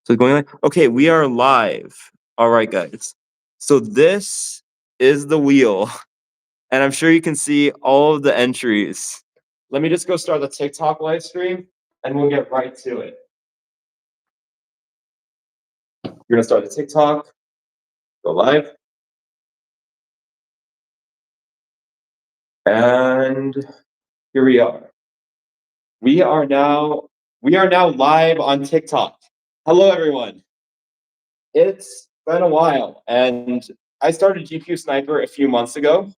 So going like, okay, we are live. All right, guys. So this is the wheel, and I'm sure you can see all of the entries. Let me just go start the TikTok live stream, and we'll get right to it. We're gonna start the TikTok, go live, and here we are. We are now we are now live on TikTok. Hello, everyone. It's been a while, and I started GPU Sniper a few months ago,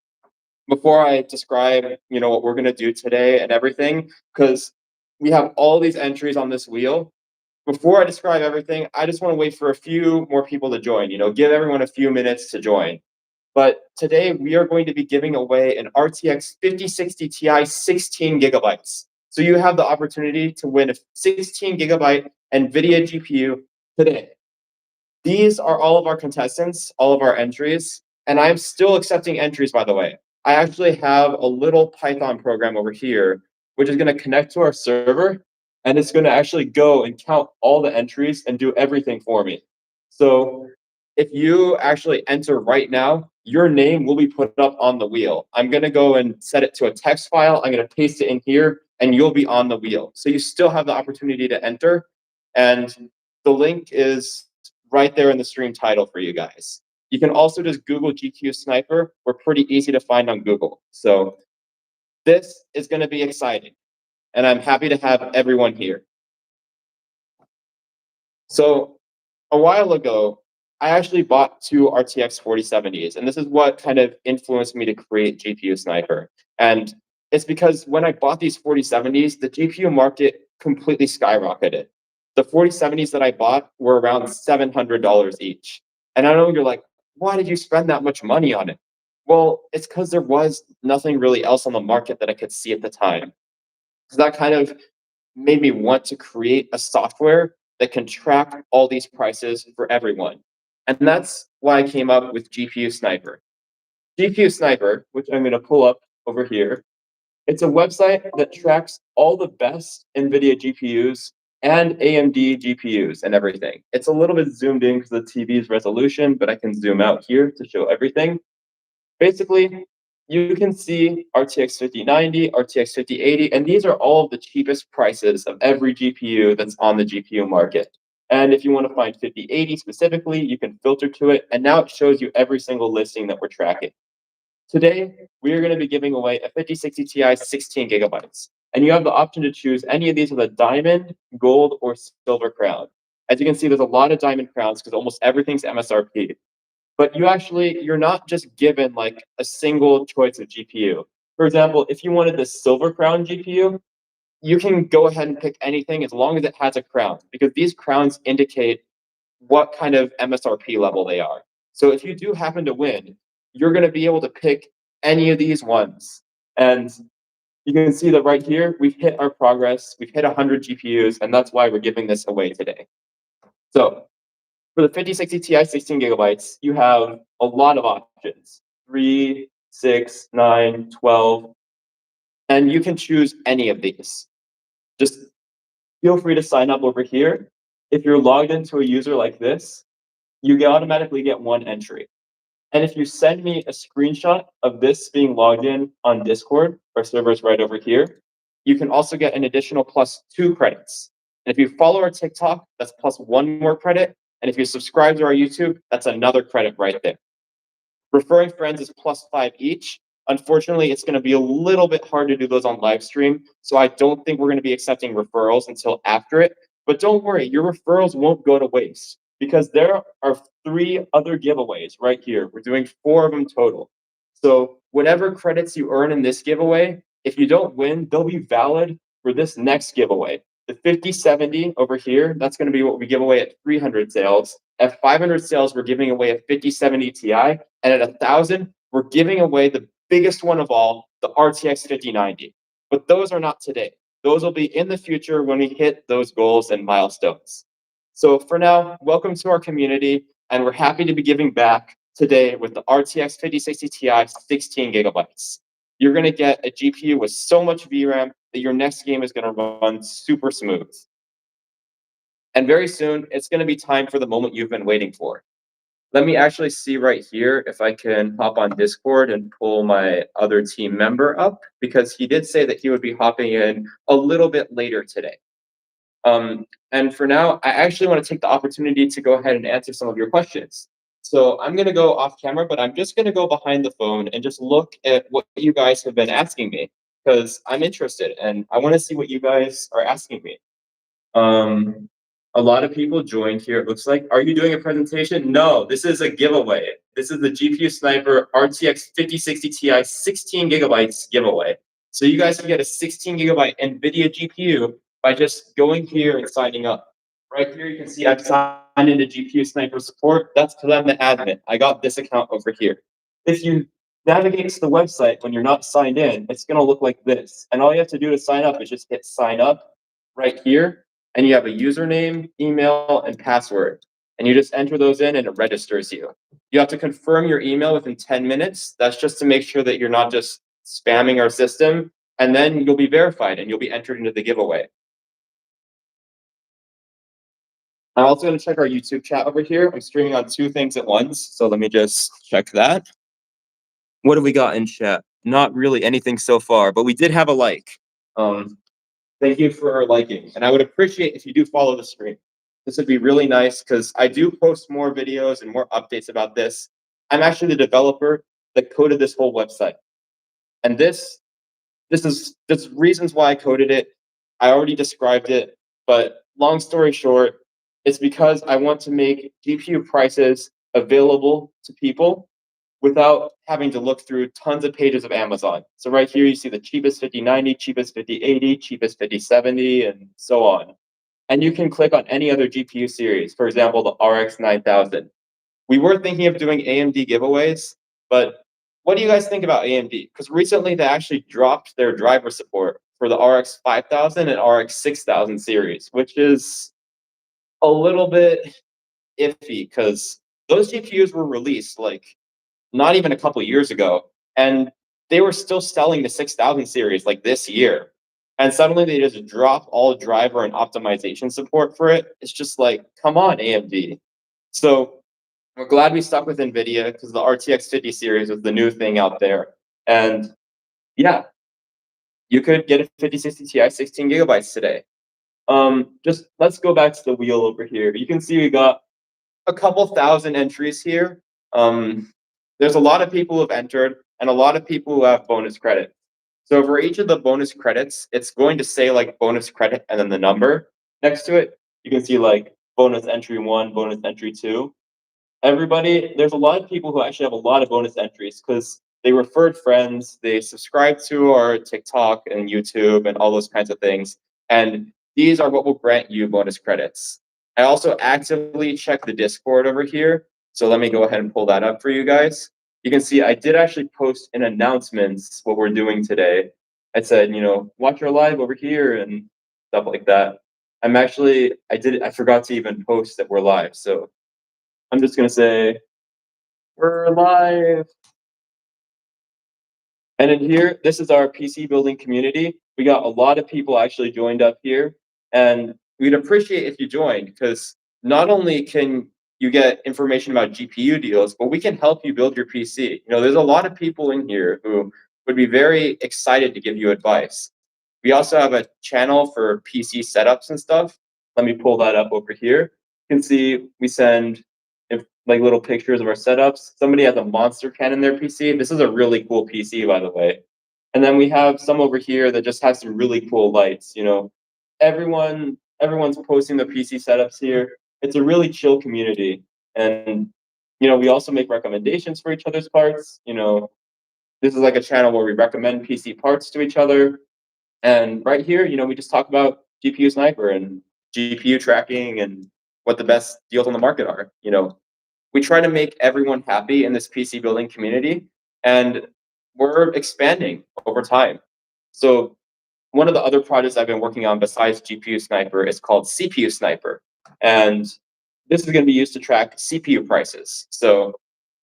before I describe, what we're gonna do today and everything, because we have all these entries on this wheel. Before I describe everything, I just want to wait for a few more people to join. Give everyone a few minutes to join. But today we are going to be giving away an RTX 5060 Ti 16 gigabytes. So you have the opportunity to win a 16 gigabyte NVIDIA GPU today. These are all of our contestants, all of our entries, and I'm still accepting entries, by the way. I actually have a little Python program over here, which is going to connect to our server, and it's going to actually go and count all the entries and do everything for me. So if you actually enter right now, your name will be put up on the wheel. I'm going to go and set it to a text file. I'm going to paste it in here, and you'll be on the wheel. So you still have the opportunity to enter, and the link is right there in the stream title for you guys. You can also just Google GQ Sniper. We're pretty easy to find on Google. So this is going to be exciting, and I'm happy to have everyone here. So a while ago, I actually bought two RTX 4070s, and this is what kind of influenced me to create GPU Sniper. And it's because when I bought these 4070s, the GPU market completely skyrocketed. The 4070s that I bought were around $700 each. And I know you're like, why did you spend that much money on it? Well, it's because there was nothing really else on the market that I could see at the time. So that kind of made me want to create a software that can track all these prices for everyone. And that's why I came up with GPU Sniper. GPU Sniper, which I'm going to pull up over here, it's a website that tracks all the best NVIDIA GPUs and AMD GPUs and everything. It's a little bit zoomed in because of the TV's resolution, but I can zoom out here to show everything. Basically, you can see RTX 5090, RTX 5080, and these are all of the cheapest prices of every GPU that's on the GPU market. And if you want to find 5080 specifically, you can filter to it, and now it shows you every single listing that we're tracking. Today, we are going to be giving away a 5060 Ti 16 gigabytes, and you have the option to choose any of these with a diamond, gold, or silver crown. As you can see, there's a lot of diamond crowns because almost everything's MSRP. But you're not just given like a single choice of GPU. For example, if you wanted the silver crown GPU, you can go ahead and pick anything as long as it has a crown, because these crowns indicate what kind of MSRP level they are. So if you do happen to win, you're going to be able to pick any of these ones. And you can see that right here, we've hit our progress. We've hit 100 GPUs, and that's why we're giving this away today. So for the 5060 Ti 16 gigabytes, you have a lot of options, 3, 6, 9, 12, and you can choose any of these. Just feel free to sign up over here. If you're logged into a user like this, you automatically get one entry. And if you send me a screenshot of this being logged in on Discord, our server's right over here, you can also get an additional +2 credits. And if you follow our TikTok, that's +1 more credit. And if you subscribe to our YouTube, that's another credit right there. Referring friends is +5 each. Unfortunately, it's going to be a little bit hard to do those on live stream, so I don't think we're going to be accepting referrals until after it. But don't worry, your referrals won't go to waste, because there are 3 other giveaways right here. We're doing 4 of them total. So whatever credits you earn in this giveaway, if you don't win, they'll be valid for this next giveaway. The 5070 over here, that's going to be what we give away at 300 sales. At 500 sales, we're giving away a 5070 Ti. And at 1,000, we're giving away the biggest one of all, the RTX 5090. But those are not today. Those will be in the future when we hit those goals and milestones. So for now, welcome to our community, and we're happy to be giving back today with the RTX 5060 Ti 16 gigabytes. You're going to get a GPU with so much VRAM that your next game is going to run super smooth. And very soon, it's going to be time for the moment you've been waiting for. Let me actually see right here if I can hop on Discord and pull my other team member up because he did say that he would be hopping in a little bit later today. And for now, I actually want to take the opportunity to go ahead and answer some of your questions. So I'm going to go off camera, but I'm just going to go behind the phone and just look at what you guys have been asking me because I'm interested and I want to see what you guys are asking me. Um, a lot of people joined here. It looks like. Are you doing a presentation? No, this is a giveaway. This is the GPU Sniper RTX 5060 Ti 16 gigabytes giveaway. So you guys can get a 16 gigabyte NVIDIA GPU by just going here and signing up. Right here, you can see I've signed into GPU Sniper support. That's because I'm the admin. I got this account over here. If you navigate to the website when you're not signed in, it's going to look like this. And all you have to do to sign up is just hit sign up right here and you have a username, email, and password. And you just enter those in and it registers you. You have to confirm your email within 10 minutes. That's just to make sure that you're not just spamming our system. And then you'll be verified and you'll be entered into the giveaway. I'm also going to check our YouTube chat over here. I'm streaming on two things at once. So let me just check that. What have we got in chat? Not really anything so far, but we did have a like. Thank you for liking. And I would appreciate if you do follow the stream. This would be really nice because I do post more videos and more updates about this. I'm actually the developer that coded this whole website. And this is reasons why I coded it. I already described it, but long story short, it's because I want to make GPU prices available to people without having to look through tons of pages of Amazon. So right here, you see the cheapest 5090, cheapest 5080, cheapest 5070, and so on. And you can click on any other GPU series, for example, the RX 9000. We were thinking of doing AMD giveaways, but what do you guys think about AMD? Because recently they actually dropped their driver support for the RX 5000 and RX 6000 series, which is a little bit iffy because those GPUs were released like not even a couple years ago, and they were still selling the 6000 series like this year. And suddenly they just drop all driver and optimization support for it. It's just like, come on, AMD. So we're glad we stuck with NVIDIA because the RTX 50 series was the new thing out there. And yeah, you could get a 5060 Ti 16 gigabytes today. Just let's go back to the wheel over here. You can see we got a couple thousand entries here. There's a lot of people who have entered and a lot of people who have bonus credit. So for each of the bonus credits, it's going to say like bonus credit and then the number next to it. You can see like bonus entry 1, bonus entry 2. There's a lot of people who actually have a lot of bonus entries because they referred friends, they subscribed to our TikTok and YouTube and all those kinds of things. And these are what will grant you bonus credits. I also actively check the Discord over here. So let me go ahead and pull that up for you guys. You can see I did actually post in announcements what we're doing today. I said, watch our live over here and stuff like that. I forgot to even post that we're live. So I'm just going to say, we're live. And in here, this is our PC building community. We got a lot of people actually joined up here. And we'd appreciate if you joined because not only can you get information about GPU deals, but we can help you build your PC. There's a lot of people in here who would be very excited to give you advice. We also have a channel for PC setups and stuff. Let me pull that up over here. You can see we send like little pictures of our setups. Somebody has a monster can in their PC. This is a really cool PC, by the way. And then we have some over here that just has some really cool lights. Everyone's posting the PC setups here. It's a really chill community. And we also make recommendations for each other's parts. This is like a channel where we recommend PC parts to each other. And right here, we just talk about GPU Sniper and GPU tracking and what the best deals on the market are. We try to make everyone happy in this PC building community, and we're expanding over time. So one of the other projects I've been working on besides GPU Sniper is called CPU Sniper. And this is going to be used to track CPU prices. So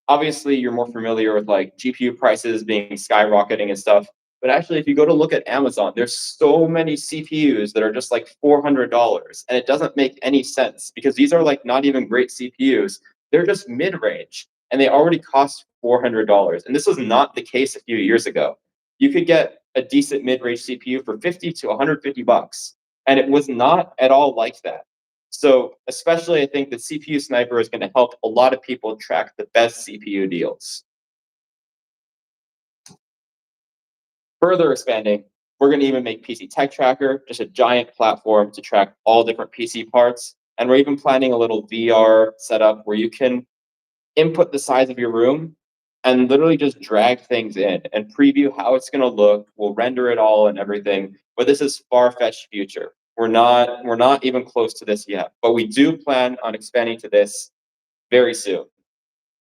obviously you're more familiar with like GPU prices being skyrocketing and stuff. But actually, if you go to look at Amazon, there's so many CPUs that are just like $400, and it doesn't make any sense because these are like not even great CPUs. They're just mid-range, and they already cost $400. And this was not the case a few years ago. You could get a decent mid-range CPU for 50 to 150 bucks, and it was not at all like that. So, especially, I think the CPU Sniper is going to help a lot of people track the best CPU deals. Further expanding, we're going to even make PC Tech Tracker just a giant platform to track all different PC parts. And we're even planning a little VR setup where you can input the size of your room and literally just drag things in and preview how it's going to look. We'll render it all and everything. But this is far-fetched future. We're not even close to this yet. But we do plan on expanding to this very soon.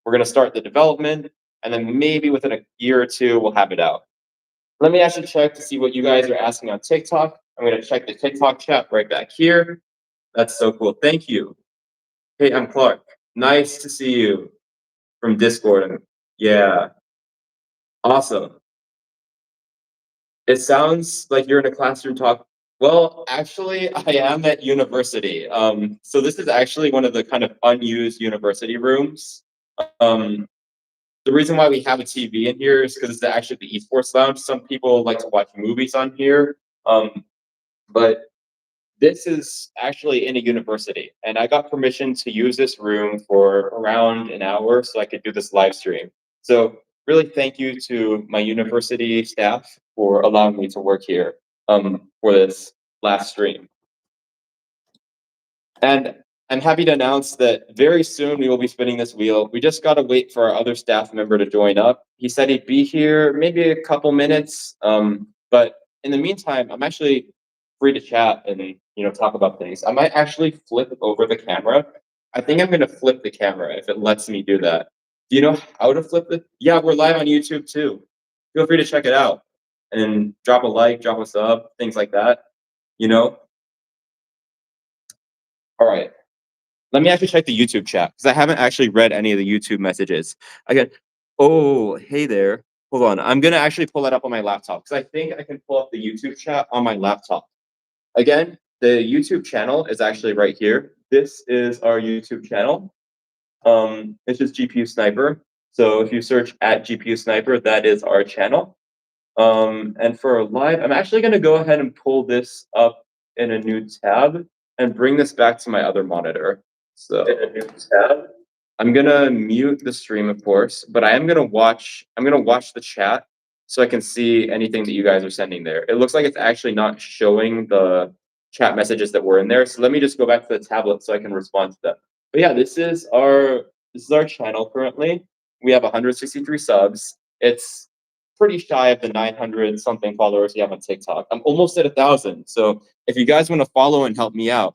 We're going to start the development, and then maybe within a year or two, we'll have it out. Let me actually check to see what you guys are asking on TikTok. I'm going to check the TikTok chat right back here. That's so cool. Thank you. Hey, I'm Clark. Nice to see you from Discord. Yeah, awesome. It sounds like you're in a classroom talk. Well, actually, I am at university. So this is actually one of the kind of unused university rooms. Um, the reason why we have a TV in here is because it's actually the esports lounge. Some people like to watch movies on here. But this is actually in a university, and I got permission to use this room for around an hour so I could do this live stream. So really thank you to my university staff for allowing me to work here for this last stream. And I'm happy to announce that very soon we will be spinning this wheel. We just got to wait for our other staff member to join up. He said he'd be here maybe a couple minutes. But in the meantime, I'm actually free to chat and talk about things. I might actually flip over the camera. I think I'm gonna flip the camera if it lets me do that. Do you know how to flip it? Yeah, we're live on YouTube too. Feel free to check it out and drop a like, drop a sub, things like that. You know. All right. Let me actually check the YouTube chat because I haven't actually read any of the YouTube messages. Again, oh, hey there. Hold on. I'm going to actually pull that up on my laptop because I think I can pull up the YouTube chat on my laptop. Again, the YouTube channel is actually right here. This is our YouTube channel. It's just GPU Sniper. So if you search at GPU Sniper, that is our channel. And for live, I'm actually going to go ahead and pull this up in a new tab and bring this back to my other monitor. So in a new tab, I'm gonna mute the stream, of course, but I am gonna watch. I'm gonna watch the chat so I can see anything that you guys are sending there. It looks like it's actually not showing the chat messages that were in there. So let me just go back to the tablet so I can respond to them. But yeah, this is our channel currently. We have 163 subs. It's pretty shy of the 900 something followers we have on TikTok. I'm almost at 1,000. So if you guys want to follow and help me out,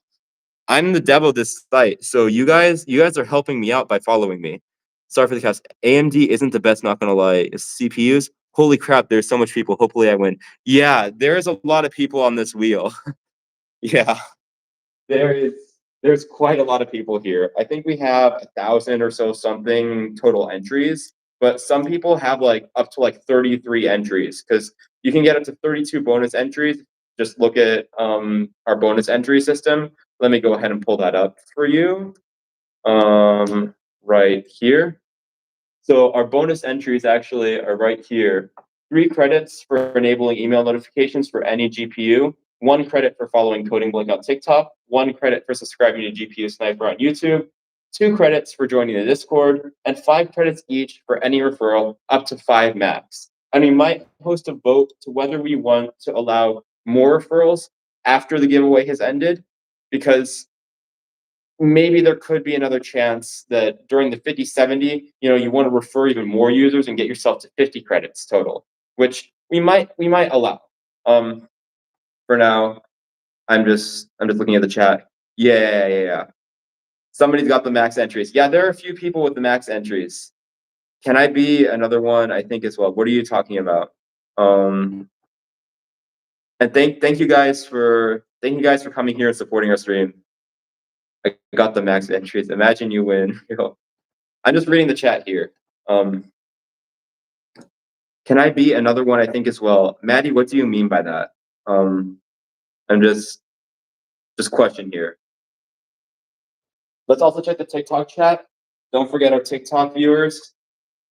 I'm the dev of this site, so you guys are helping me out by following me. Sorry for the cast. AMD isn't the best, not gonna lie. CPUs, holy crap! There's so much people. Hopefully, I win. Yeah, there's a lot of people on this wheel. Yeah, there is. There's quite a lot of people here. I think we have 1,000 or so something total entries, but some people have like up to like 33 entries because you can get up to 32 bonus entries. Just look at our bonus entry system. Let me go ahead and pull that up for you right here. So our bonus entries actually are right here. 3 credits for enabling email notifications for any GPU, 1 credit for following Coding Blink on TikTok, 1 credit for subscribing to GPU Sniper on YouTube, 2 credits for joining the Discord, and 5 credits each for any referral up to 5 max. And we might host a vote to whether we want to allow more referrals after the giveaway has ended, because maybe there could be another chance that during the 50/70, you want to refer even more users and get yourself to 50 credits total, which we might allow. For now, I'm just looking at the chat. Yeah. Somebody's got the max entries. Yeah, there are a few people with the max entries. Can I be another one? I think as well. What are you talking about? And thank you guys for coming here and supporting our stream. I got the max entries. Imagine you win. I'm just reading the chat here. Can I be another one? I think as well. Maddie, what do you mean by that? Um, I'm just question here. Let's also check the TikTok chat. Don't forget our TikTok viewers.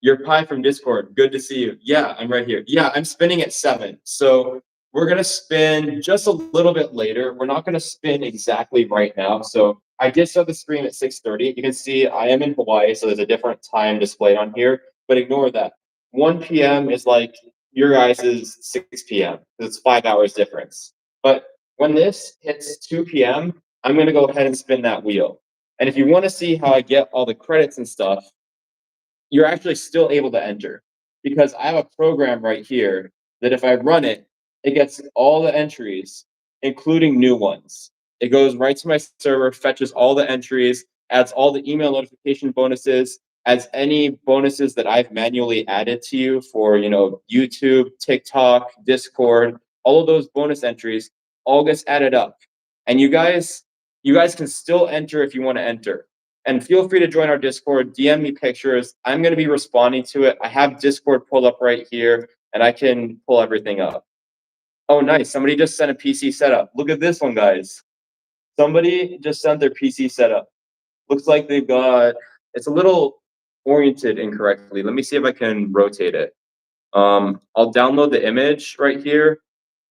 You're Pi from Discord. Good to see you. Yeah, I'm right here. Yeah, I'm spinning at 7. So we're gonna spin just a little bit later. We're not gonna spin exactly right now. So I did start the stream at 6:30. You can see I am in Hawaii, so there's a different time displayed on here. But ignore that. 1 p.m. is like your guys' 6 p.m. It's 5 hours difference. But when this hits 2 p.m., I'm gonna go ahead and spin that wheel. And if you want to see how I get all the credits and stuff, you're actually still able to enter because I have a program right here that if I run it, it gets all the entries, including new ones. It goes right to my server, fetches all the entries, adds all the email notification bonuses, adds any bonuses that I've manually added to you for, YouTube, TikTok, Discord, all of those bonus entries all gets added up. And you guys can still enter if you want to enter. And feel free to join our Discord, DM me pictures. I'm going to be responding to it. I have Discord pulled up right here, and I can pull everything up. Oh, nice. Somebody just sent a PC setup. Look at this one, guys. Somebody just sent their PC setup. Looks like they've got, it's a little oriented incorrectly. Let me see if I can rotate it. I'll download the image right here,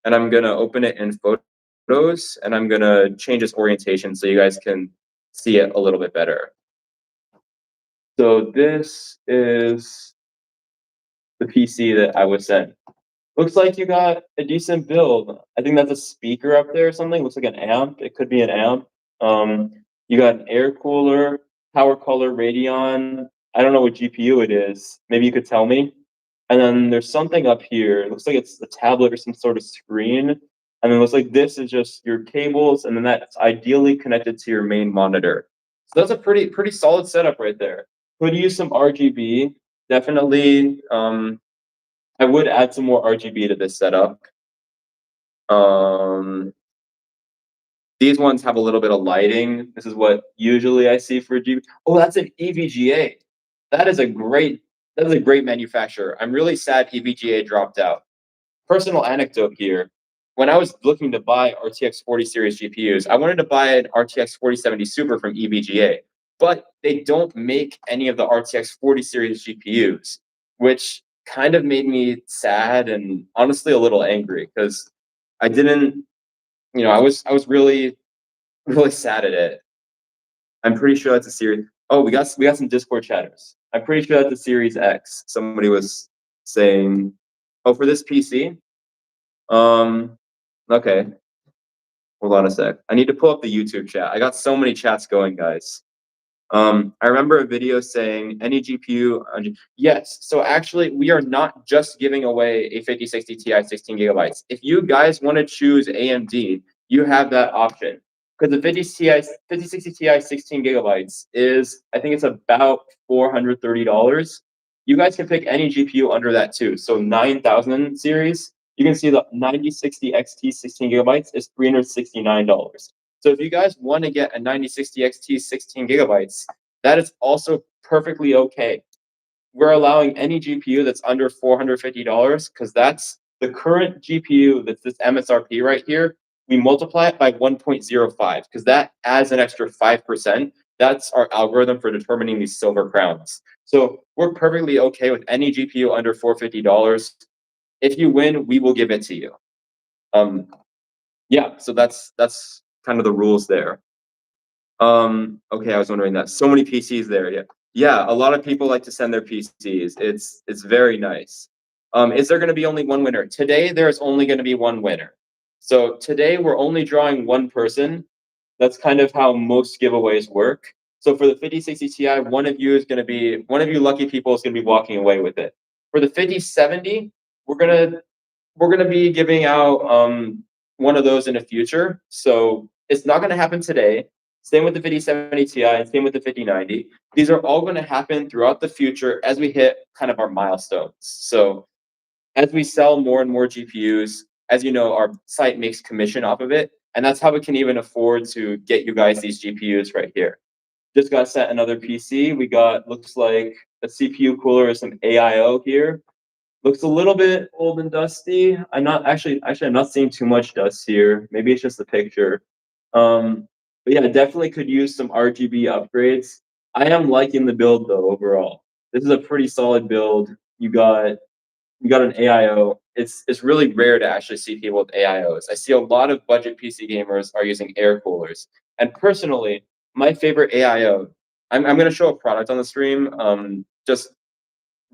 and I'm going to open it in photos, and I'm going to change its orientation so you guys can see it a little bit better. So this is the PC that I was sent. Looks like you got a decent build. I think that's a speaker up there or something. Looks like an amp. It could be an amp. You got an air cooler, power color Radeon. I don't know what GPU it is. Maybe you could tell me. And then there's something up here. It looks like it's a tablet or some sort of screen. And then it looks like this is just your cables, and then that's ideally connected to your main monitor. So that's a pretty solid setup right there. Could use some RGB. Definitely. I would add some more RGB to this setup. These ones have a little bit of lighting. This is what usually I see for a GPU. Oh, that's an EVGA. That is a great manufacturer. I'm really sad EVGA dropped out. Personal anecdote here. When I was looking to buy RTX 40 series GPUs, I wanted to buy an RTX 4070 Super from EVGA, but they don't make any of the RTX 40 series GPUs, which kind of made me sad and honestly a little angry because I didn't, I was really, really sad at it. I'm pretty sure that's a series. Oh, we got some Discord chatters. I'm pretty sure that's a Series X. Somebody was saying, oh, for this PC. Okay. Hold on a sec. I need to pull up the YouTube chat. I got so many chats going, guys. I remember a video saying any GPU. Yes. So actually, we are not just giving away a 5060 Ti 16 gigabytes. If you guys want to choose AMD, you have that option. Because the 5060 Ti 16 gigabytes is, I think it's about $430. You guys can pick any GPU under that too. So 9000 series, you can see the 9060 XT 16 gigabytes is $369. So if you guys want to get a 9060 XT 16 gigabytes, that is also perfectly okay. We're allowing any GPU that's under $450 because that's the current GPU that's this MSRP right here. We multiply it by 1.05 because that adds an extra 5%. That's our algorithm for determining these silver crowns. So we're perfectly okay with any GPU under $450. If you win, we will give it to you. Yeah, so that's kind of the rules there. Okay, I was wondering that. So many PCs there. Yeah. Yeah, a lot of people like to send their PCs. It's very nice. Is there going to be only one winner? Today there's only going to be one winner. So today we're only drawing one person. That's kind of how most giveaways work. So for the 5060 Ti, one of you lucky people is going to be walking away with it. For the 5070, we're gonna be giving out one of those in the future. So it's not gonna happen today. Same with the 5070 Ti and same with the 5090. These are all going to happen throughout the future as we hit kind of our milestones. So as we sell more and more GPUs, as you know, our site makes commission off of it. And that's how we can even afford to get you guys these GPUs right here. Just got sent another PC. We got, looks like a CPU cooler and some AIO here. Looks a little bit old and dusty. I'm not seeing too much dust here. Maybe it's just the picture. Um, but yeah, definitely could use some RGB upgrades. I am liking the build though overall. This is a pretty solid build. You got an AIO. It's really rare to actually see people with AIOs. I see a lot of budget PC gamers are using air coolers. And personally, my favorite AIO, I'm going to show a product on the stream. Just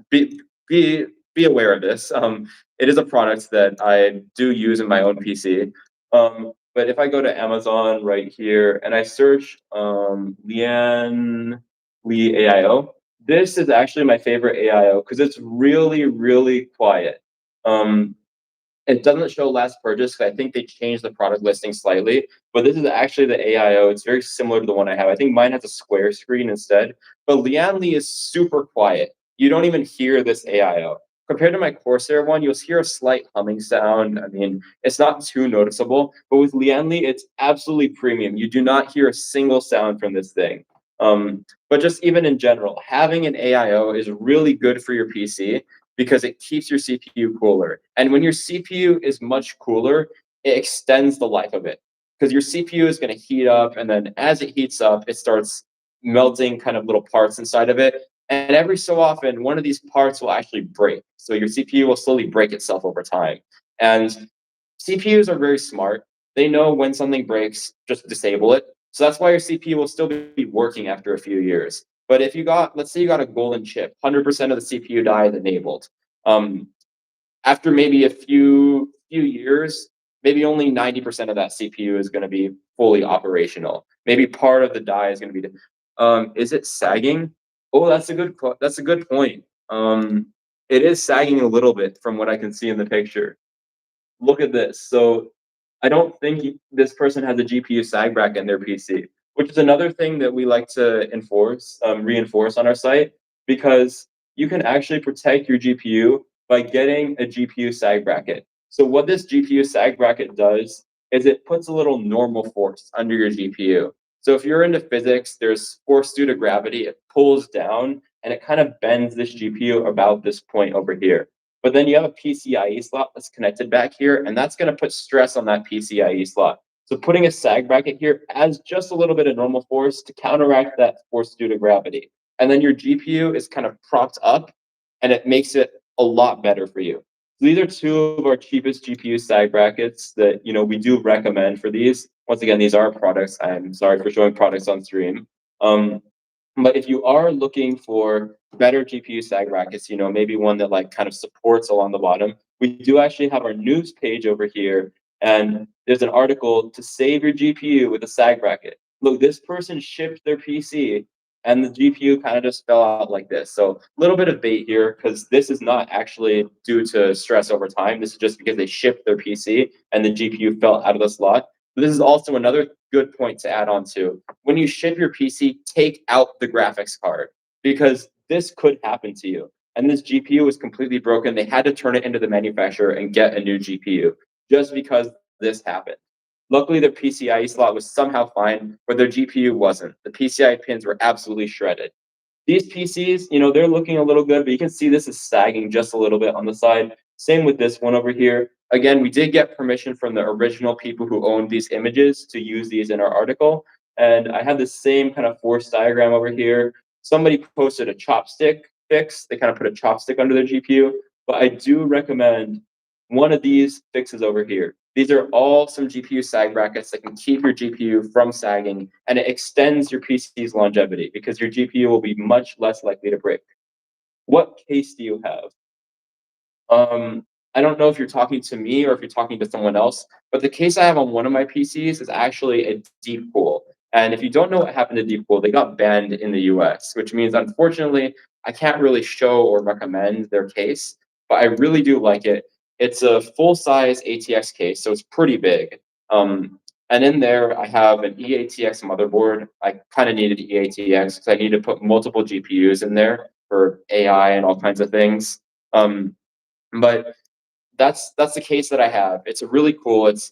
be be be aware of this. It is a product that I do use in my own PC. But if I go to Amazon right here and I search Lian Li AIO, this is actually my favorite AIO because it's really, really quiet. Um, it doesn't show last purchase because I think they changed the product listing slightly, but this is actually the AIO. It's very similar to the one I have. I think mine has a square screen instead, but Lianli is super quiet. You don't even hear this AIO. Compared to my Corsair one, you'll hear a slight humming sound. I mean, it's not too noticeable, but with Lianli, it's absolutely premium. You do not hear a single sound from this thing. But just even in general, having an AIO is really good for your PC because it keeps your CPU cooler. And when your CPU is much cooler, it extends the life of it because your CPU is going to heat up. And then as it heats up, it starts melting kind of little parts inside of it. And every so often, one of these parts will actually break. So your CPU will slowly break itself over time. And CPUs are very smart. They know when something breaks, just disable it. So that's why your CPU will still be working after a few years. But if you got, let's say you got a golden chip, 100% of the CPU die is enabled. Um, After maybe a few years, maybe only 90% of that CPU is going to be fully operational. Maybe part of the die is going to be. Is it sagging? Oh, that's a good point. It is sagging a little bit from what I can see in the picture. Look at this. So I don't think this person has a GPU sag bracket in their PC, which is another thing that we like to reinforce on our site, because you can actually protect your GPU by getting a GPU sag bracket. So what this GPU sag bracket does is it puts a little normal force under your GPU. So if you're into physics, there's force due to gravity. It pulls down and it kind of bends this GPU about this point over here. But then you have a PCIe slot that's connected back here, and that's going to put stress on that PCIe slot. So putting a sag bracket here adds just a little bit of normal force to counteract that force due to gravity. And then your GPU is kind of propped up, and it makes it a lot better for you. So these are two of our cheapest GPU sag brackets that we do recommend for these. Once again, these are products. I'm sorry for showing products on stream. Um, but if you are looking for better GPU sag brackets, maybe one that like kind of supports along the bottom, we do actually have our news page over here, and there's an article to save your GPU with a sag bracket. Look, this person shipped their PC and the GPU kind of just fell out like this. So a little bit of bait here because this is not actually due to stress over time. This is just because they shipped their PC and the GPU fell out of the slot. But this is also another good point to add on to. When you ship your PC, take out the graphics card because this could happen to you. And this GPU was completely broken. They had to turn it into the manufacturer and get a new GPU just because this happened. Luckily, their PCIe slot was somehow fine, but their GPU wasn't. The PCIe pins were absolutely shredded. These PCs, they're looking a little good, but you can see this is sagging just a little bit on the side. Same with this one over here. Again, we did get permission from the original people who owned these images to use these in our article. And I have the same kind of force diagram over here. Somebody posted a chopstick fix. They kind of put a chopstick under their GPU. But I do recommend one of these fixes over here. These are all some GPU sag brackets that can keep your GPU from sagging, and it extends your PC's longevity because your GPU will be much less likely to break. What case do you have? I don't know if you're talking to me or if you're talking to someone else, but the case I have on one of my PCs is actually a deep cool. And if you don't know what happened to deep cool, they got banned in the US, which means unfortunately I can't really show or recommend their case, but I really do like it. It's a full size ATX case, so it's pretty big. And in there, I have an EATX motherboard. I kind of needed EATX because I need to put multiple GPUs in there for AI and all kinds of things. But that's the case that I have. It's a really cool. It's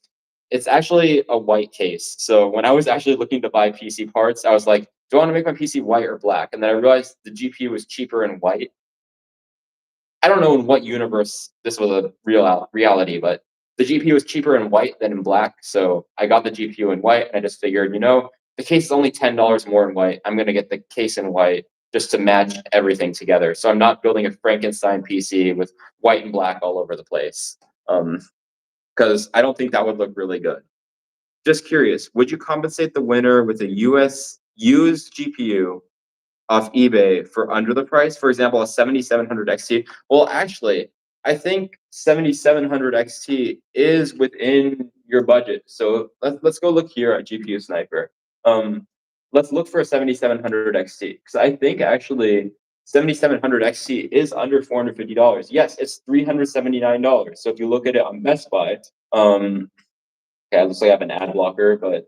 actually a white case. So when I was actually looking to buy PC parts, I was like, do I want to make my PC white or black? And then I realized the GPU was cheaper in white. I don't know in what universe this was a real reality, but the GPU was cheaper in white than in black. So I got the GPU in white, and I just figured, the case is only $10 more in white. I'm gonna get the case in white just to match everything together. So I'm not building a Frankenstein PC with white and black all over the place. Because I don't think that would look really good. Just curious, would you compensate the winner with a US used GPU off eBay for under the price? For example, a 7700 XT. Well, actually, I think 7700 XT is within your budget. So let's go look here at GPU Sniper. Um, let's look for a 7700 XT because I think actually 7700 XT is under $450. Yes, it's $379. So if you look at it on Best Buy, okay, it looks like I have an ad blocker, but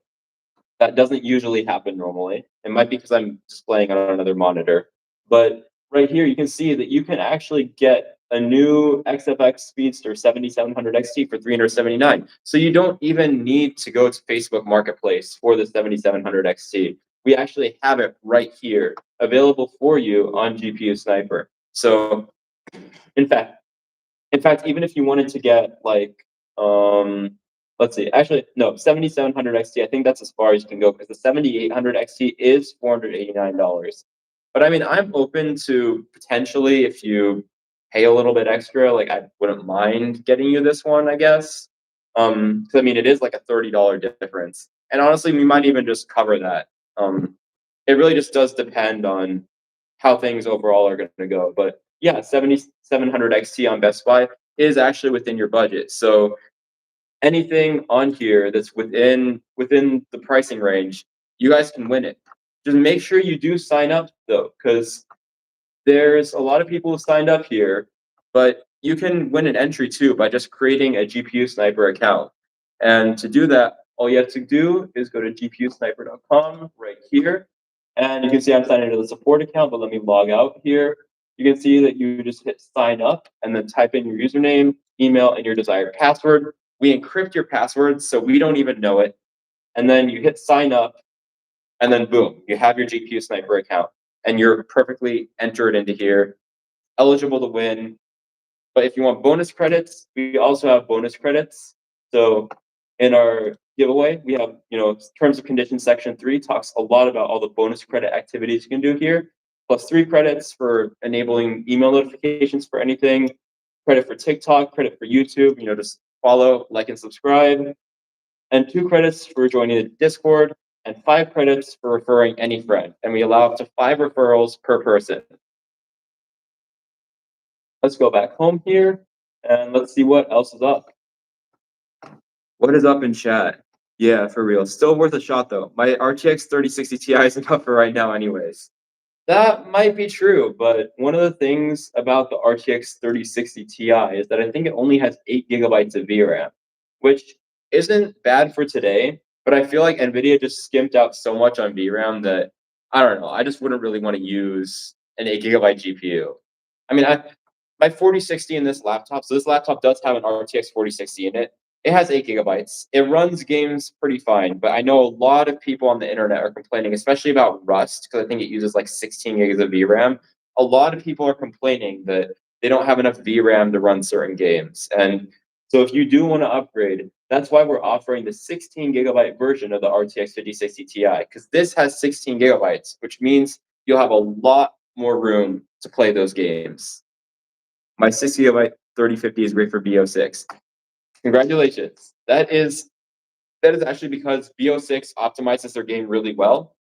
that doesn't usually happen normally. It might be because I'm displaying on another monitor. But right here, you can see that you can actually get a new XFX Speedster 7700 XT for $379. So you don't even need to go to Facebook Marketplace for the 7700 XT. We actually have it right here, available for you on GPU Sniper. So, in fact, even if you wanted to get like, let's see, actually, no, 7700 XT, I think that's as far as you can go because the 7800 XT is $489. But I mean, I'm open to potentially, if you pay a little bit extra, like I wouldn't mind getting you this one, I guess. 'Cause I mean, it is like a $30 difference. And honestly, we might even just cover that. It really just does depend on how things overall are going to go. But yeah, 7700 XT on Best Buy is actually within your budget. So anything on here that's within the pricing range, you guys can win it. Just make sure you do sign up though, because there's a lot of people who signed up here, but you can win an entry too by just creating a GPU Sniper account. And to do that, all you have to do is go to gpusniper.com right here. And you can see I'm signed into the support account, but let me log out here. You can see that you just hit sign up and then type in your username, email, and your desired password. We encrypt your password so we don't even know it. And then you hit sign up, and then boom, you have your GPU Sniper account and you're perfectly entered into here, eligible to win. But if you want bonus credits, we also have bonus credits. So in our giveaway, we have, terms of conditions section 3 talks a lot about all the bonus credit activities you can do here, plus 3 credits for enabling email notifications for anything, credit for TikTok, credit for YouTube, just follow, like, and subscribe, and 2 credits for joining the Discord, and 5 credits for referring any friend. And we allow up to 5 referrals per person. Let's go back home here, and let's see what else is up. What is up in chat? Yeah, for real. Still worth a shot, though. My RTX 3060 Ti is enough for right now anyways. That might be true, but one of the things about the RTX 3060 Ti is that I think it only has 8 gigabytes of VRAM, which isn't bad for today, but I feel like NVIDIA just skimped out so much on VRAM that, I don't know, I just wouldn't really want to use an 8 gigabyte GPU. I mean, my 4060 in this laptop, so this laptop does have an RTX 4060 in it. It has 8 gigabytes. It runs games pretty fine, but I know a lot of people on the internet are complaining, especially about Rust, because I think it uses like 16 gigs of VRAM. A lot of people are complaining that they don't have enough VRAM to run certain games. And so if you do want to upgrade, that's why we're offering the 16 gigabyte version of the RTX 5060 Ti, because this has 16 gigabytes, which means you'll have a lot more room to play those games. My 6 gigabyte 3050 is great for BO6. Congratulations. That is actually because BO6 optimizes their game really well,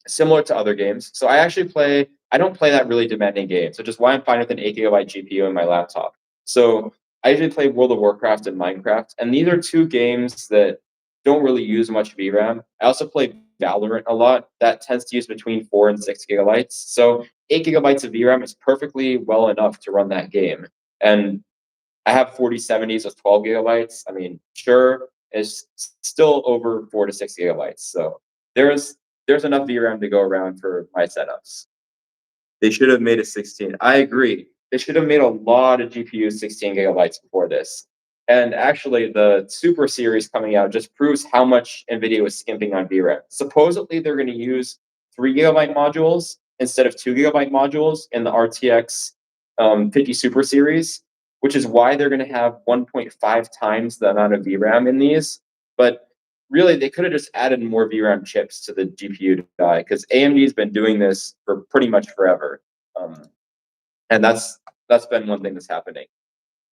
similar to other games. So I don't play that really demanding game, which is why I'm fine with an 8 gigabyte GPU in my laptop. So I usually play World of Warcraft and Minecraft, and these are 2 games that don't really use much VRAM. I also play Valorant a lot. That tends to use between 4 and 6 gigabytes. So 8 gigabytes of VRAM is perfectly well enough to run that game. And I have 4070s with 12 gigabytes. I mean, sure, it's still over 4 to 6 gigabytes. So there's enough VRAM to go around for my setups. They should have made a 16. I agree. They should have made a lot of GPUs 16 gigabytes before this. And actually, the Super series coming out just proves how much NVIDIA was skimping on VRAM. Supposedly, they're going to use 3 gigabyte modules instead of 2 gigabyte modules in the RTX 50 Super Series, which is why they're going to have 1.5 times the amount of VRAM in these. But really, they could have just added more VRAM chips to the GPU die because AMD has been doing this for pretty much forever, and that's been one thing that's happening.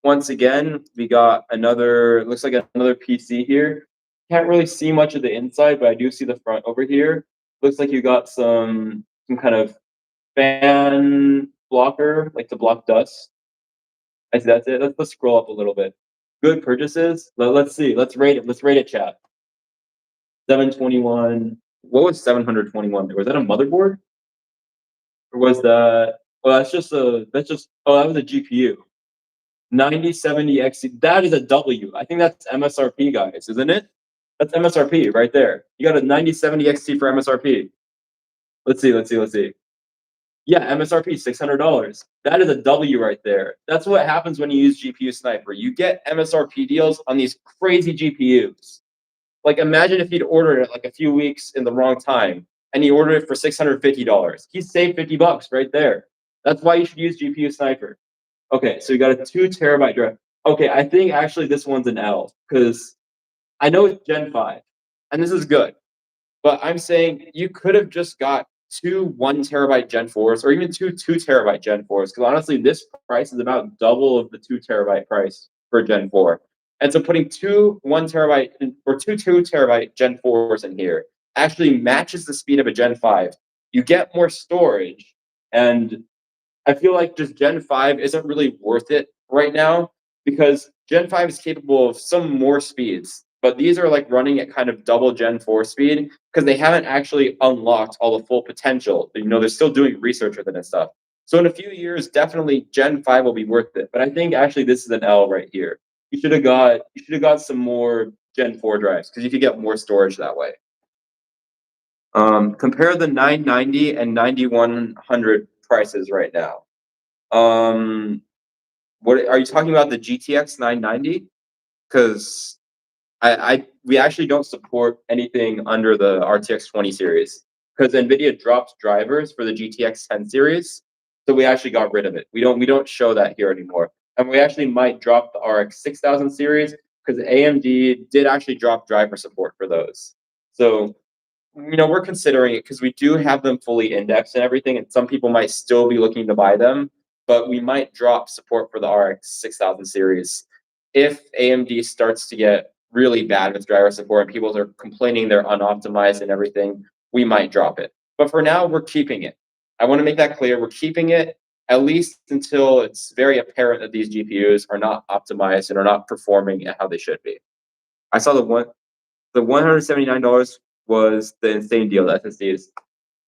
Once again, we got another, looks like another PC here. Can't really see much of the inside, but I do see the front over here. Looks like you got some kind of fan blocker, like to block dust. I see that's it. Let's scroll up a little bit. Good purchases. Let's see. Let's rate it. Let's rate it, chat. 721. What was 721? Was that a motherboard? Or was that, well, that was a GPU. 9070 XC. That is a W. I think that's MSRP, guys, isn't it? That's MSRP right there. You got a 9070 XT for MSRP. Let's see. Yeah, MSRP $600. That is a W right there. That's what happens when you use GPU Sniper. You get MSRP deals on these crazy GPUs. Like imagine if you'd ordered it like a few weeks in the wrong time and you ordered it for $650. He saved $50 right there. That's why you should use GPU Sniper. Okay, so you got a 2 terabyte drive. Okay, I think actually this one's an L because I know it's Gen 5, and this is good. But I'm saying you could have just got two 1 terabyte Gen 4s or even two 2 terabyte Gen 4s because honestly, this price is about double of the 2 terabyte price for Gen 4. And so putting two 1 terabyte or two 2 terabyte Gen 4s in here actually matches the speed of a Gen 5. You get more storage, and I feel like just Gen 5 isn't really worth it right now because Gen 5 is capable of some more speeds, but these are like running at kind of double Gen 4 speed because they haven't actually unlocked all the full potential. You know, they're still doing research with it and stuff. So in a few years, definitely Gen 5 will be worth it. But I think actually this is an L right here. You should have got some more Gen 4 drives because you could get more storage that way. Compare the 990 and 9100 prices right now. What are you talking about? The GTX 990? Because we actually don't support anything under the RTX 20 series because NVIDIA dropped drivers for the GTX 10 series, so we actually got rid of it. We don't show that here anymore, and we actually might drop the RX 6000 series because AMD did actually drop driver support for those. So we're considering it because we do have them fully indexed and everything, and some people might still be looking to buy them, but we might drop support for the RX 6000 series if AMD starts to get really bad with driver support and people are complaining they're unoptimized and everything. We might drop it, but for now, we're keeping it. I want to make that clear. We're keeping it at least until it's very apparent that these GPUs are not optimized and are not performing at how they should be. I saw the $179 was the insane deal, the SSDs.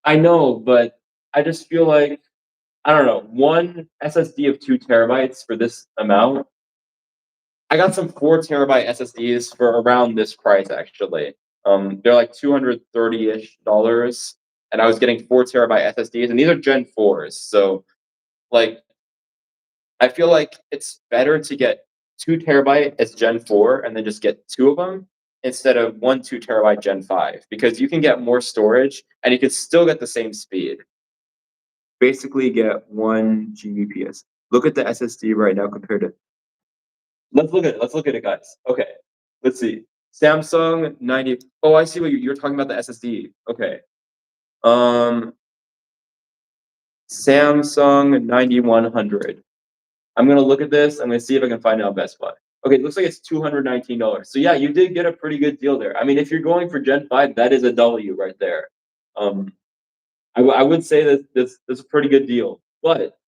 I know, but I just feel like I don't know, one SSD of 2 terabytes for this amount. I got some 4 terabyte SSDs for around this price actually. They're like $230-ish, and I was getting 4 terabyte SSDs, and these are Gen 4s. So like I feel like it's better to get 2 terabyte as Gen 4 and then just get two of them instead of one 2 terabyte Gen 5 because you can get more storage and you can still get the same speed. Basically, get 1 Gbps. Look at the SSD right now compared to. Let's look at it. Let's look at it, guys. Okay, let's see. Samsung 90. Oh, I see what you're talking about the SSD. Okay. Samsung 9100. I'm gonna look at this. I'm gonna see if I can find it on Best Buy. Okay, it looks like it's $219. So yeah, you did get a pretty good deal there. I mean, if you're going for Gen 5, that is a W right there. I would say that that's a pretty good deal. But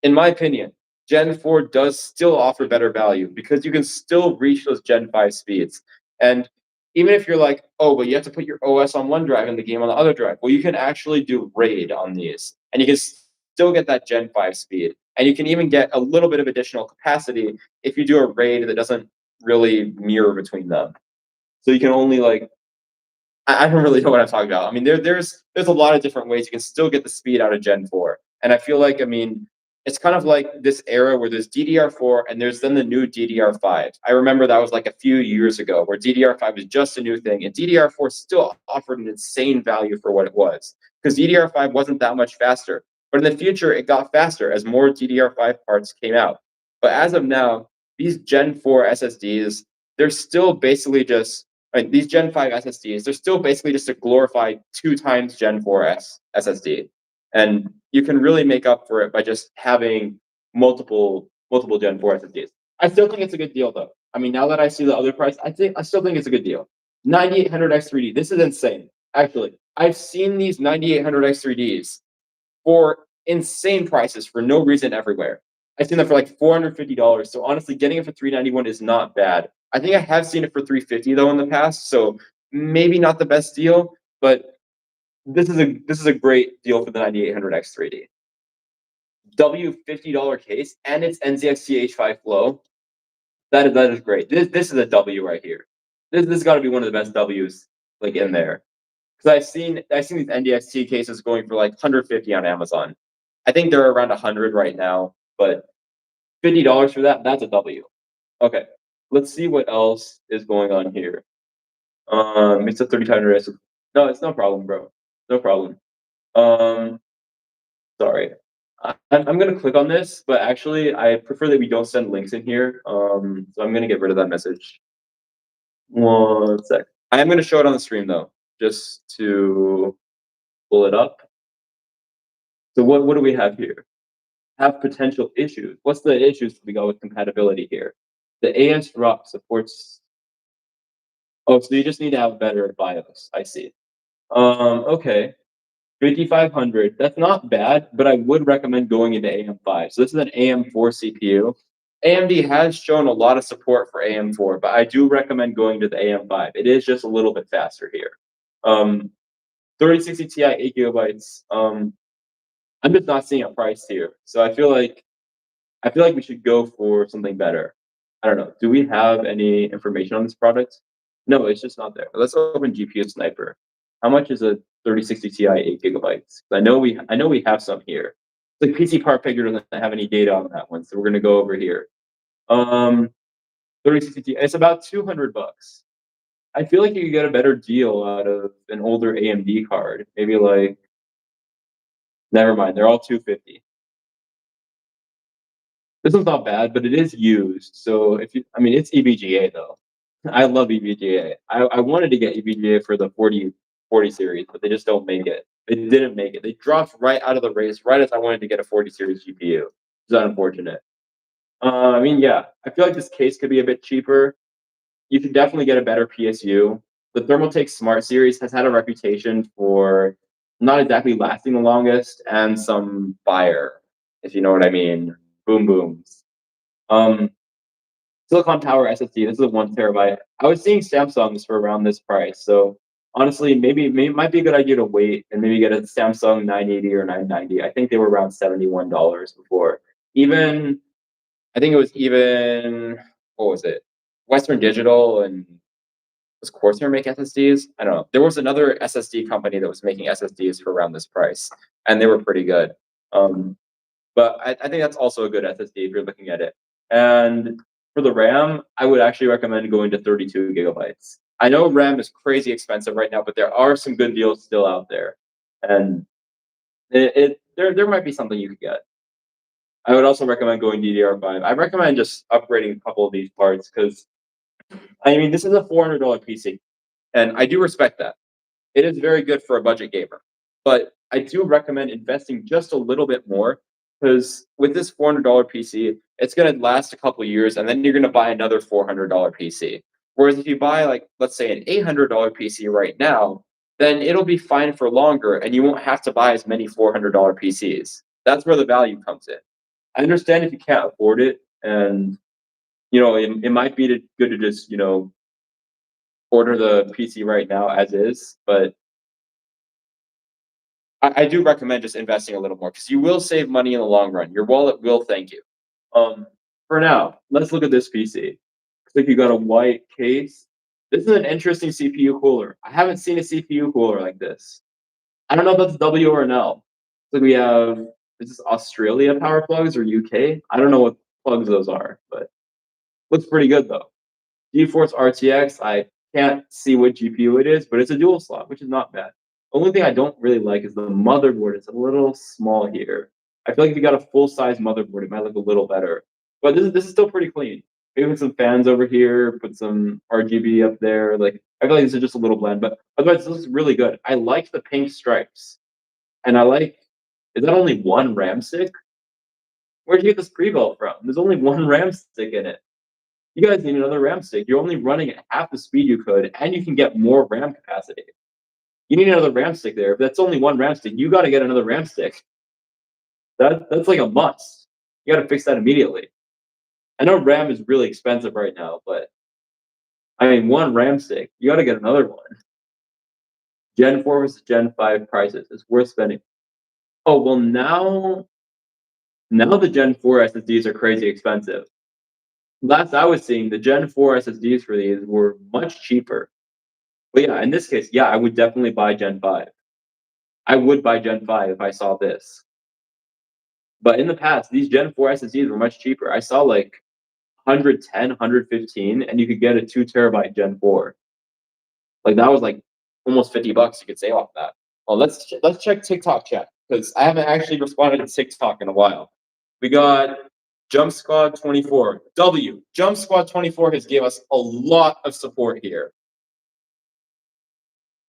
in my opinion, Gen 4 does still offer better value because you can still reach those Gen 5 speeds. And even if you're like, oh, but you have to put your OS on one drive and the game on the other drive, well, you can actually do RAID on these, and you can still get that Gen 5 speed. And you can even get a little bit of additional capacity if you do a RAID that doesn't really mirror between them. So you can only like I don't really know what I'm talking about. I mean, there's a lot of different ways you can still get the speed out of Gen 4. And I feel like, I mean, it's kind of like this era where there's DDR4 and there's then the new DDR5. I remember that was like a few years ago where DDR5 was just a new thing and DDR4 still offered an insane value for what it was because DDR5 wasn't that much faster. But in the future, it got faster as more DDR5 parts came out. But as of now, these Gen 4 SSDs, they're still basically just like these Gen 5 SSDs, they're still basically just a glorified two times Gen 4 SSD. And you can really make up for it by just having multiple Gen 4 SSDs. I still think it's a good deal though. I mean, now that I see the other price, I still think it's a good deal. 9800X3D. This is insane. Actually, I've seen these 9800X3Ds for insane prices for no reason everywhere. I've seen them for like $450. So honestly, getting it for $391 is not bad. I think I have seen it for $350 though in the past. So maybe not the best deal, but this is a great deal for the 9800X3D. W $50 case and it's NZXT H5 flow. That is great. This is a W right here. This has got to be one of the best W's like in there. Because I've seen these NDXT cases going for like 150 on Amazon. I think they're around 100 right now, but $50 for that's a W. Okay, let's see what else is going on here. It's a 30 times. No, it's no problem, bro. No problem. Um, sorry. I'm gonna click on this, but actually, I prefer that we don't send links in here. So I'm gonna get rid of that message. One sec. I am gonna show it on the stream though, just to pull it up. So what do we have here? Have potential issues. What's the issues we got with compatibility here? The AS drop supports. Oh, so you just need to have better BIOS. I see. Okay. 5500. That's not bad, but I would recommend going into AM5. So this is an AM4 CPU. AMD has shown a lot of support for AM4, but I do recommend going to the AM5. It is just a little bit faster here. 3060 Ti, 8 GB. I'm just not seeing a price here, so I feel like we should go for something better. I don't know. Do we have any information on this product? No, it's just not there. Let's open GPU Sniper. How much is a 3060 Ti 8 GB? I know we have some here. The PC Part Picker doesn't have any data on that one, so we're gonna go over here. Um, 3060 Ti. It's about $200. I feel like you could get a better deal out of an older AMD card. Maybe like, never mind. They're all 250. This one's not bad, but it is used. So I mean, it's EVGA though. I love EVGA. I wanted to get EVGA for the 40 series, but they just don't make it. They didn't make it. They dropped right out of the race, right as I wanted to get a 40 series GPU. It's unfortunate. I mean, yeah, I feel like this case could be a bit cheaper. You can definitely get a better PSU. The Thermaltake Smart Series has had a reputation for not exactly lasting the longest and some fire, if you know what I mean. Boom booms. Um, Silicon Tower SSD. This is a 1 TB. I was seeing Samsungs for around this price. So honestly, maybe it might be a good idea to wait and maybe get a Samsung 980 or 990. I think they were around $71 before. Even I think it was even what was it? Western Digital and was Corsair make SSDs? I don't know. There was another SSD company that was making SSDs for around this price, and they were pretty good. Um, but I think that's also a good SSD if you're looking at it. And for the RAM, I would actually recommend going to 32 gigabytes. I know RAM is crazy expensive right now, but there are some good deals still out there, and there might be something you could get. I would also recommend going DDR5. I recommend just upgrading a couple of these parts because I mean this is a $400 PC, and I do respect that. It is very good for a budget gamer, but I do recommend investing just a little bit more because with this $400 PC, it's going to last a couple of years, and then you're going to buy another $400 PC. Whereas if you buy like let's say an $800 PC right now, then it'll be fine for longer, and you won't have to buy as many $400 PCs. That's where the value comes in. I understand if you can't afford it, and it might be good to just order the PC right now as is, but I do recommend just investing a little more because you will save money in the long run. Your wallet will thank you. Um, for now, let's look at this PC. Looks like you got a white case. This is an interesting CPU cooler. I haven't seen a CPU cooler like this. I don't know if that's W or an L. So we have is this Australia power plugs or UK? I don't know what plugs those are, but looks pretty good though. GeForce RTX. I can't see what GPU it is, but it's a dual slot, which is not bad. Only thing I don't really like is the motherboard. It's a little small here. I feel like if you got a full size motherboard, it might look a little better. But this is still pretty clean. Maybe put some fans over here, put some RGB up there. Like I feel like this is just a little bland, but otherwise this is really good. I like the pink stripes, and I like. Is that only one RAM stick? Where'd you get this pre-built from? There's only one RAM stick in it. You guys need another RAM stick. You're only running at half the speed you could, and you can get more RAM capacity. You need another RAM stick there. If that's only one RAM stick, you got to get another RAM stick. That's like a must. You got to fix that immediately. I know RAM is really expensive right now, but I mean, one RAM stick, you got to get another one. Gen 4 versus Gen 5 prices. It's worth spending. Oh, well, now the Gen 4 SSDs are crazy expensive. Last I was seeing, the Gen 4 SSDs for these were much cheaper. But yeah, in this case, yeah, I would definitely buy Gen 5. I would buy Gen 5 if I saw this. But in the past, these Gen 4 SSDs were much cheaper. I saw like 110, 115, and you could get a 2 terabyte Gen 4. Like that was like almost $50 you could save off that. Well, let's check TikTok chat because I haven't actually responded to TikTok in a while. We got Jump Squad 24. Jump Squad 24 has gave us a lot of support here.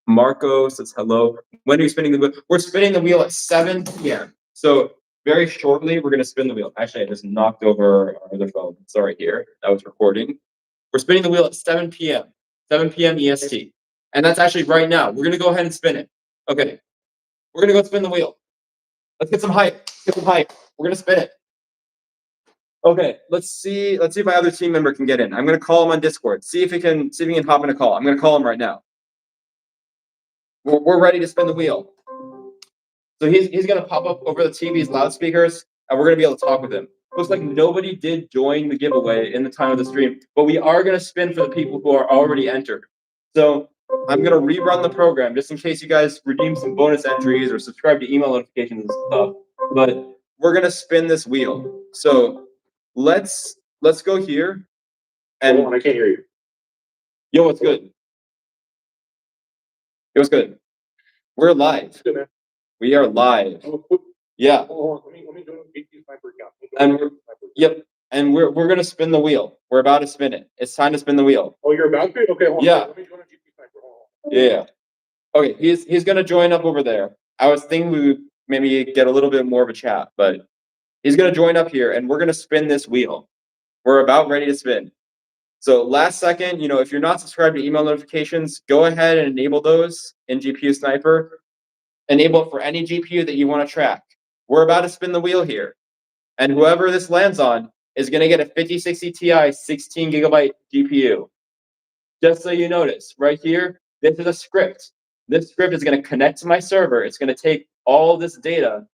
Marco says hello. When are you spinning the wheel? We're spinning the wheel at 7 p.m. So very shortly, we're going to spin the wheel. Actually, I just knocked over our other phone. Sorry here. That was recording. We're spinning the wheel at 7 p.m. 7 p.m. EST. And that's actually right now. We're going to go ahead and spin it. Okay. We're going to go spin the wheel. Let's get some hype. Get some hype. We're going to spin it. Okay, let's see if my other team member can get in. I'm going to call him on Discord. See if he can hop in a call. I'm going to call him right now. We're ready to spin the wheel. So he's gonna pop up over the TV's loudspeakers, and we're gonna be able to talk with him. Looks like nobody did join the giveaway in the time of the stream, but we are gonna spin for the people who are already entered. So I'm gonna rerun the program just in case you guys redeem some bonus entries or subscribe to email notifications and stuff. But we're gonna spin this wheel. So let's go here. And hold on, I can't hear you. Yo, what's good? It was good. We're live. Good, man. We are live. Yeah. Hold on. Let me join the GT Sniper account. And yep. And we're gonna spin the wheel. We're about to spin it. It's time to spin the wheel. Oh, you're about to? Okay, hold on. Yeah. Let me join a GT Sniper. Hold on. Yeah. Okay, he's gonna join up over there. I was thinking we would maybe get a little bit more of a chat, but he's gonna join up here and we're gonna spin this wheel. We're about ready to spin. So last second, if you're not subscribed to email notifications, go ahead and enable those in GPU Sniper. Enable it for any GPU that you want to track. We're about to spin the wheel here. And whoever this lands on is going to get a 5060 Ti 16 gigabyte GPU. Just so you notice, right here, this is a script. This script is going to connect to my server. It's going to take all this data,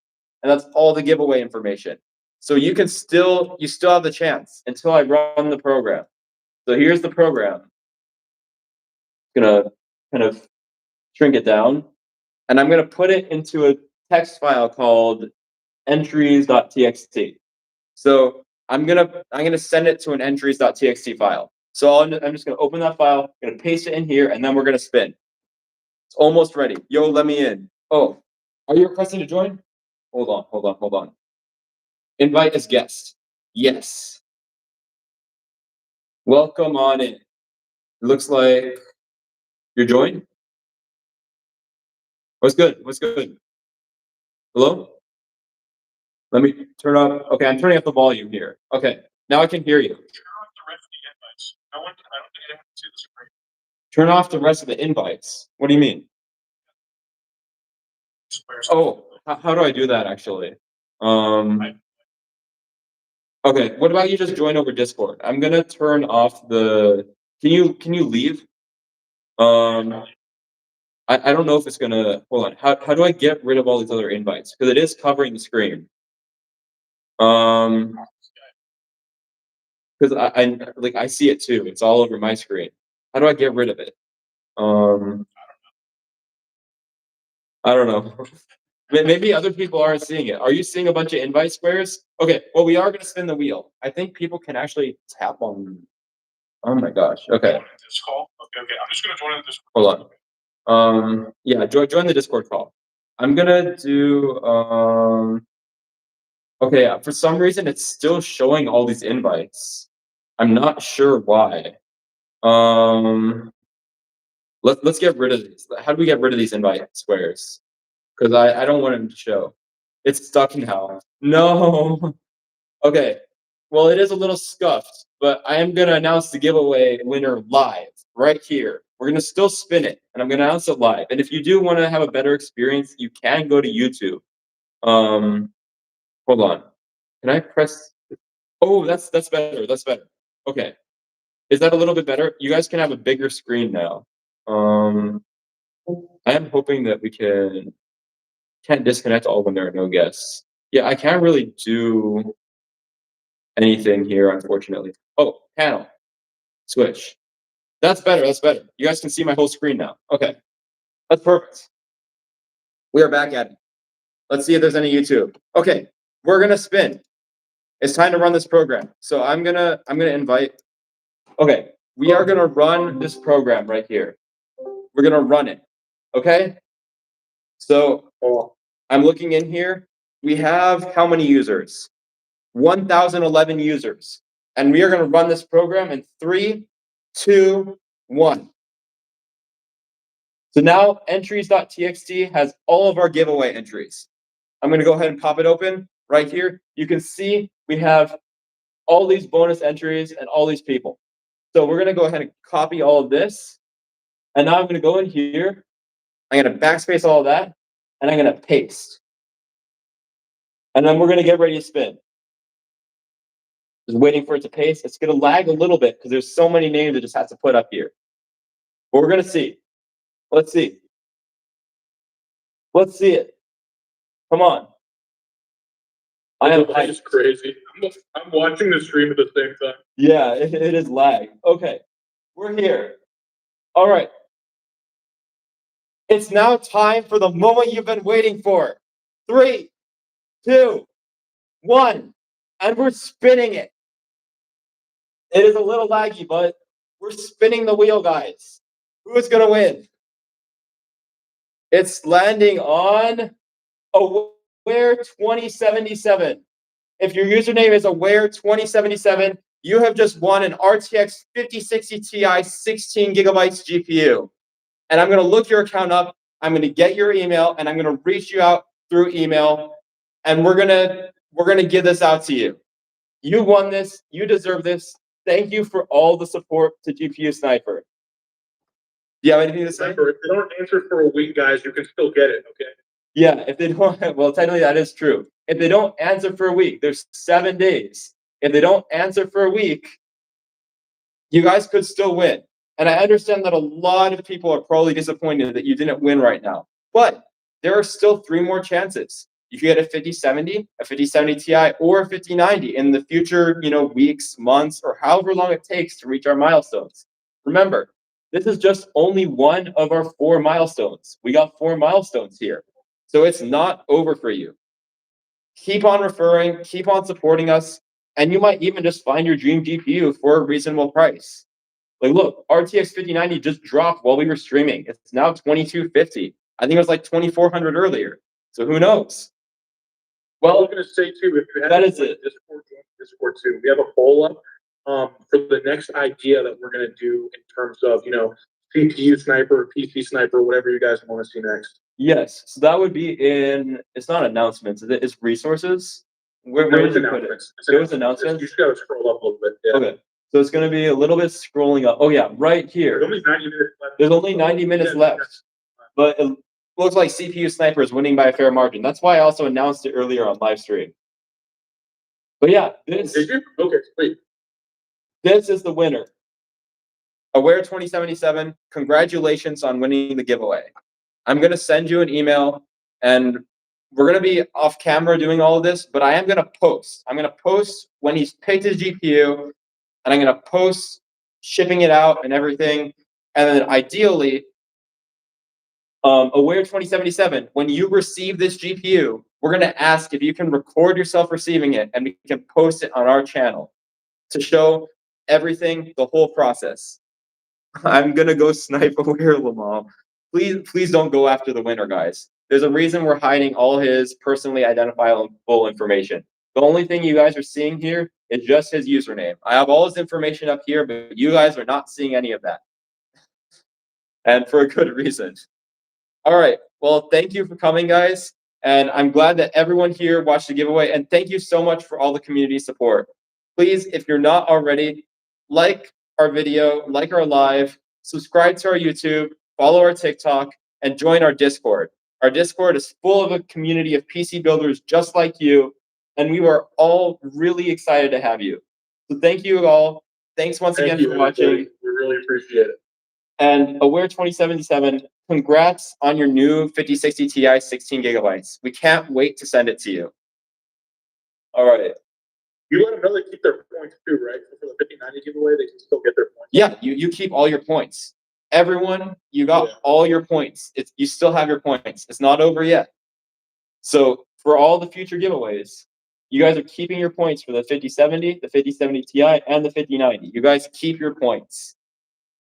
and that's all the giveaway information. So you still have the chance until I run the program. So here's the program. I'm going to kind of shrink it down, and I'm going to put it into a text file called entries.txt. So I'm gonna send it to an entries.txt file. So I'm just gonna open that file, gonna paste it in here, and then we're gonna spin. It's almost ready. Yo, let me in. Oh, are you requesting to join? Hold on. Invite as guest. Yes. Welcome on in. It looks like you're joined. What's good? Hello? Let me turn off. Okay, I'm turning up the volume here. Okay, now I can hear you. Turn off the rest of the invites. I don't think anyone can see the screen. Turn off the rest of the invites. What do you mean? Oh, how do I do that actually? Okay, what about you just join over Discord? I'm gonna turn off the. Can you leave? I don't know if it's gonna. Hold on. How do I get rid of all these other invites? Because it is covering the screen. Because I see it too. It's all over my screen. How do I get rid of it? I don't know. Maybe other people aren't seeing it. Are you seeing a bunch of invite squares? Okay, well, we are going to spin the wheel. I think people can actually tap on. Oh my gosh. Okay. This call. Okay. I'm just going to join this. Hold on. Yeah, join the Discord call. I'm gonna do okay, for some reason it's still showing all these invites. I'm not sure why. Um let's get rid of these. How do we get rid of these invite squares? Because I don't want them to show. It's stuck now. No. Okay. Well, it is a little scuffed, but I am gonna announce the giveaway winner live right here. We're gonna still spin it, and I'm gonna announce it live. And if you do want to have a better experience, you can go to YouTube. Um, hold on. Can I press? Oh, that's better. That's better. Okay. Is that a little bit better? You guys can have a bigger screen now. I am hoping that we can't disconnect all when there are no guests. Yeah, I can't really do anything here, unfortunately. Oh, panel switch. That's better. That's better. You guys can see my whole screen now. Okay, that's perfect. We are back at it. Let's see if there's any YouTube. Okay, we're gonna spin. It's time to run this program. So I'm gonna invite. Okay, we are gonna run this program right here. We're gonna run it. Okay. So I'm looking in here. We have how many users? 1,011 users. And we are going to run this program in 3, 2, 1. So now entries.txt has all of our giveaway entries. I'm going to go ahead and pop it open right here. You can see we have all these bonus entries and all these people. So we're going to go ahead and copy all of this. And now I'm going to go in here. I'm going to backspace all of that. And I'm going to paste. And then we're going to get ready to spin. Just waiting for it to paste. It's going to lag a little bit because there's so many names it just has to put up here. But we're going to see. Let's see. Let's see it. Come on. That is crazy. I'm watching the stream at the same time. Yeah, it is lag. Okay. We're here. All right. It's now time for the moment you've been waiting for. 3, 2, 1. And we're spinning it. It is a little laggy, but we're spinning the wheel, guys. Who is going to win? It's landing on Aware 2077. If your username is Aware 2077, you have just won an RTX 5060 Ti 16 gigabytes GPU. And I'm going to look your account up. I'm going to get your email, and I'm going to reach you out through email, and we're gonna give this out to you. You won this. You deserve this. Thank you for all the support to GPU Sniper. Do you have anything to say? Remember, if they don't answer for a week, guys, you can still get it, okay? Yeah, if they don't, well, technically that is true. If they don't answer for a week, there's 7 days. If they don't answer for a week, you guys could still win. And I understand that a lot of people are probably disappointed that you didn't win right now. But there are still 3 more chances. You could get a 5070, a 5070 Ti, or a 5090 in the future, weeks, months, or however long it takes to reach our milestones. Remember, this is just only one of our 4 milestones. We got 4 milestones here. So it's not over for you. Keep on referring, keep on supporting us, and you might even just find your dream GPU for a reasonable price. Like, look, RTX 5090 just dropped while we were streaming. It's now 2250. I think it was like 2400 earlier. So who knows? Well, I was going to say too, if you have that is it. Discord too, we have a poll up for the next idea that we're going to do in terms of CPU sniper, PC sniper, whatever you guys want to see next. Yes, so that would be in. It's not announcements. It's resources. Where No, did it's you put it? announcements. It was announcements. You just got to scroll up a little bit. Yeah. Okay, so it's going to be a little bit scrolling up. Oh yeah, right here. There's only 90 minutes left. There's only 90 minutes left, but it looks like CPU Sniper is winning by a fair margin. That's why I also announced it earlier on live stream. But yeah, this. Did you? Okay, wait. This is the winner. Aware 2077. Congratulations on winning the giveaway. I'm going to send you an email, and we're going to be off camera doing all of this, but I am going to post. I'm going to post when he's picked his GPU, and I'm going to post shipping it out and everything. And then ideally, Aware 2077, when you receive this GPU, we're going to ask if you can record yourself receiving it, and we can post it on our channel to show everything, the whole process. I'm going to go snipe Aware Lamar. please don't go after the winner, guys. There's a reason we're hiding all his personally identifiable information. The only thing you guys are seeing here is just his username. I have all his information up here, but you guys are not seeing any of that. And for a good reason. All right. Well, thank you for coming, guys. And I'm glad that everyone here watched the giveaway. And thank you so much for all the community support. Please, if you're not already, like our video, like our live, subscribe to our YouTube, follow our TikTok, and join our Discord. Our Discord is full of a community of PC builders just like you, and we are all really excited to have you. So thank you all. Thanks once again for watching. We really appreciate it. And Aware 2077, congrats on your new 5060 Ti 16 gigabytes. We can't wait to send it to you. All right. You let them know they keep their points too, right? So for the 5090 giveaway, they can still get their points. Yeah, you keep all your points. Everyone, you got all your points. You still have your points. It's not over yet. So for all the future giveaways, you guys are keeping your points for the 5070, the 5070 Ti, and the 5090. You guys keep your points.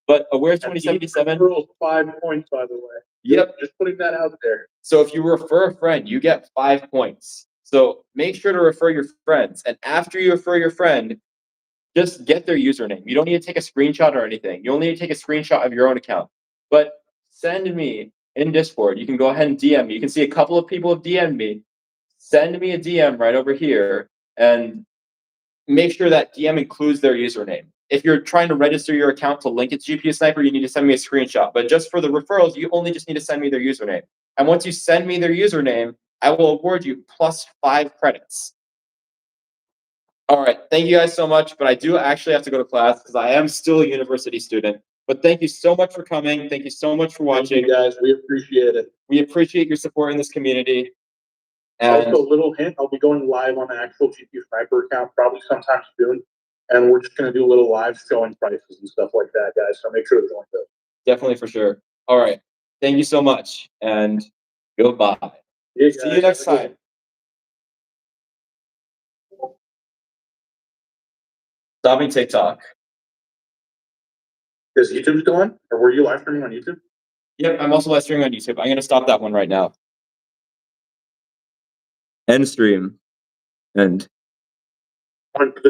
But Aware 2077. 5 points, by the way. Yep. Just putting that out there. So if you refer a friend, you get 5 points. So make sure to refer your friends. And after you refer your friend, just get their username. You don't need to take a screenshot or anything. You only need to take a screenshot of your own account. But send me in Discord. You can go ahead and DM me. You can see a couple of people have DM'd me. Send me a DM right over here and make sure that DM includes their username. If you're trying to register your account to link it to GPU Sniper, you need to send me a screenshot. But just for the referrals, you only just need to send me their username. And once you send me their username, I will award you plus 5 credits. All right. Thank you guys so much. But I do actually have to go to class because I am still a university student. But thank you so much for coming. Thank you so much for watching. Thank you guys. We appreciate it. We appreciate your support in this community. And also, a little hint, I'll be going live on the actual GPU Sniper account probably sometime soon. And we're just going to do a little live showing prices and stuff like that, guys. So make sure to join those. Definitely, for sure. All right. Thank you so much. And goodbye. Yeah, see you next time. Stopping TikTok. Is YouTube still on? Or were you live streaming on YouTube? Yep, I'm also live streaming on YouTube. I'm going to stop that one right now. End stream. End.